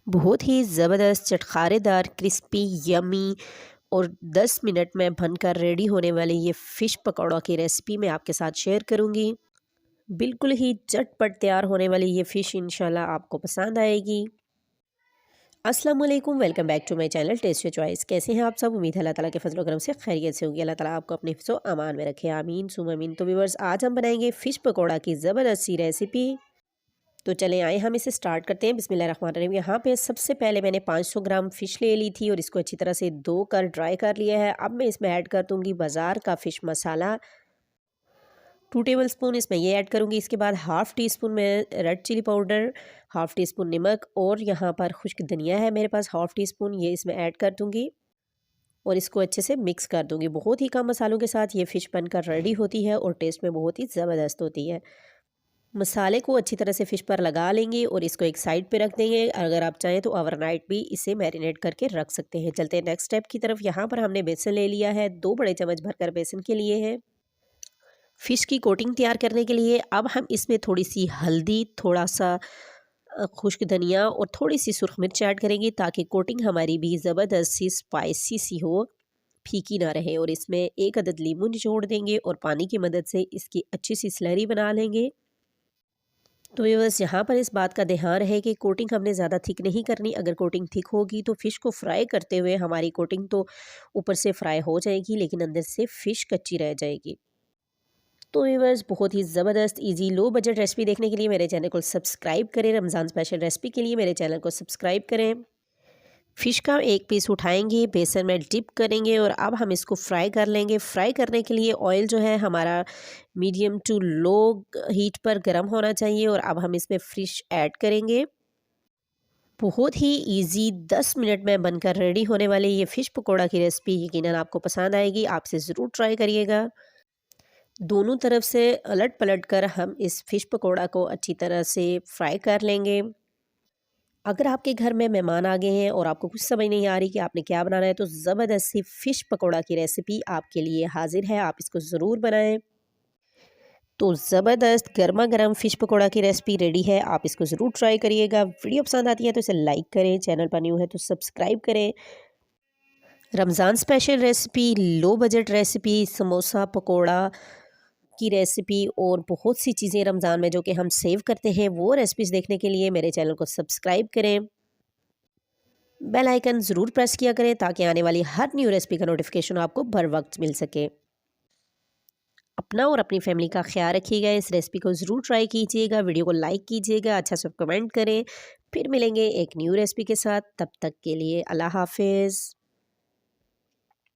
बहुत ही ज़बरदस्त चटखारेदार crispy yummy और 10 मिनट में बनकर रेडी होने वाली ये फ़िश पकौड़ा की रेसिपी मैं आपके साथ शेयर करूँगी। बिल्कुल ही झटपट तैयार होने वाली ये फ़िश इंशाल्लाह आपको पसंद आएगी। अस्सलाम वालेकुम, welcome back to my channel taste your choice. कैसे हैं आप सब? उम्मीद है अल्लाह ताला के फजल करम से खैरियत से होगी। अल्लाह ताला आपको अपने हिफ्ज़ो अमान में रखे, आमीन सुम आमीन। तो व्यूअर्स, आज हम बनाएंगे फ़िश पकौड़ा की ज़बरदस्त सी रेसिपी। तो चलें आए हम इसे स्टार्ट करते हैं। बिस्मिल्लाहिर्रहमानिर्रहीम। यहाँ पे सबसे पहले मैंने 500 ग्राम फ़िश ले ली थी और इसको अच्छी तरह से धो कर ड्राई कर लिया है। अब मैं इसमें ऐड कर दूँगी बाज़ार का फ़िश मसाला 2 टेबल स्पून इसमें ये ऐड करूँगी। इसके बाद हाफ़ टी स्पून में red chilli powder, half teaspoon नमक और यहाँ पर खुश्क धनिया है मेरे पास हाफ़ टी स्पून, ये इसमें ऐड कर दूँगी और इसको अच्छे से मिक्स कर दूँगी। बहुत ही कम मसालों के साथ ये फ़िश बनकर रेडी होती है और टेस्ट में बहुत ही ज़बरदस्त होती है। मसाले को अच्छी तरह से फ़िश पर लगा लेंगे और इसको एक साइड पे रख देंगे। अगर आप चाहें तो ओवरनाइट भी इसे मैरिनेट करके रख सकते हैं। चलते हैं नेक्स्ट स्टेप की तरफ। यहाँ पर हमने बेसन ले लिया है, 2 बड़े चम्मच भरकर बेसन के लिए है। फ़िश की कोटिंग तैयार करने के लिए अब हम इसमें थोड़ी सी हल्दी, थोड़ा सा खुश्क धनिया और थोड़ी सी सुर्ख मिर्च ऐड करेंगे ताकि कोटिंग हमारी भी ज़बरदस्त सी स्पाइसी सी हो, फीकी ना रहे। और इसमें 1 अदद लीमू निचोड़ देंगे और पानी की मदद से इसकी अच्छी सी स्लरी बना लेंगे। तो व्यूअर्स, यहाँ पर इस बात का ध्यान रहे कि कोटिंग हमने ज़्यादा थिक नहीं करनी। अगर कोटिंग थिक होगी तो फ़िश को फ्राई करते हुए हमारी कोटिंग तो ऊपर से फ्राई हो जाएगी लेकिन अंदर से फ़िश कच्ची रह जाएगी। तो व्यूअर्स, बहुत ही ज़बरदस्त ईजी लो बजट रेसिपी देखने के लिए मेरे चैनल को सब्सक्राइब करें। रमज़ान स्पेशल रेसिपी के लिए मेरे चैनल को सब्सक्राइब करें। फ़िश का एक पीस उठाएंगे, बेसन में डिप करेंगे और अब हम इसको फ्राई कर लेंगे। फ्राई करने के लिए ऑयल जो है हमारा मीडियम टू लो हीट पर गर्म होना चाहिए और अब हम इसमें फ़िश ऐड करेंगे। बहुत ही इजी 10 मिनट में बनकर रेडी होने वाली ये फ़िश पकोड़ा की रेसिपी यकीनन आपको पसंद आएगी। आप इसे ज़रूर ट्राई करिएगा। दोनों तरफ से अलट पलट कर हम इस फ़िश पकोड़ा को अच्छी तरह से फ्राई कर लेंगे। अगर आपके घर में मेहमान आ गए हैं और आपको कुछ समझ नहीं आ रही कि आपने क्या बनाना है तो ज़बरदस्त सी फ़िश पकोड़ा की रेसिपी आपके लिए हाजिर है। आप इसको ज़रूर बनाएं। तो ज़बरदस्त गर्मा गर्म फ़िश पकोड़ा की रेसिपी रेडी है। आप इसको ज़रूर ट्राई करिएगा। वीडियो पसंद आती है तो इसे लाइक करें, चैनल पर न्यू है तो सब्सक्राइब करें। Ramzan special recipe, low budget recipe, samosa pakora की रेसिपी और बहुत सी चीज़ें रमज़ान में जो कि हम सेव करते हैं, वो रेसिपीज़ देखने के लिए मेरे चैनल को सब्सक्राइब करें। बेल आइकन ज़रूर प्रेस किया करें ताकि आने वाली हर न्यू रेसिपी का नोटिफिकेशन आपको बर वक्त मिल सके। अपना और अपनी फैमिली का ख्याल रखिएगा। इस रेसिपी को ज़रूर ट्राई कीजिएगा। वीडियो को लाइक कीजिएगा, अच्छा सा कमेंट करें। फिर मिलेंगे एक न्यू रेसिपी के साथ। तब तक के लिए अल्लाह हाफ़िज़।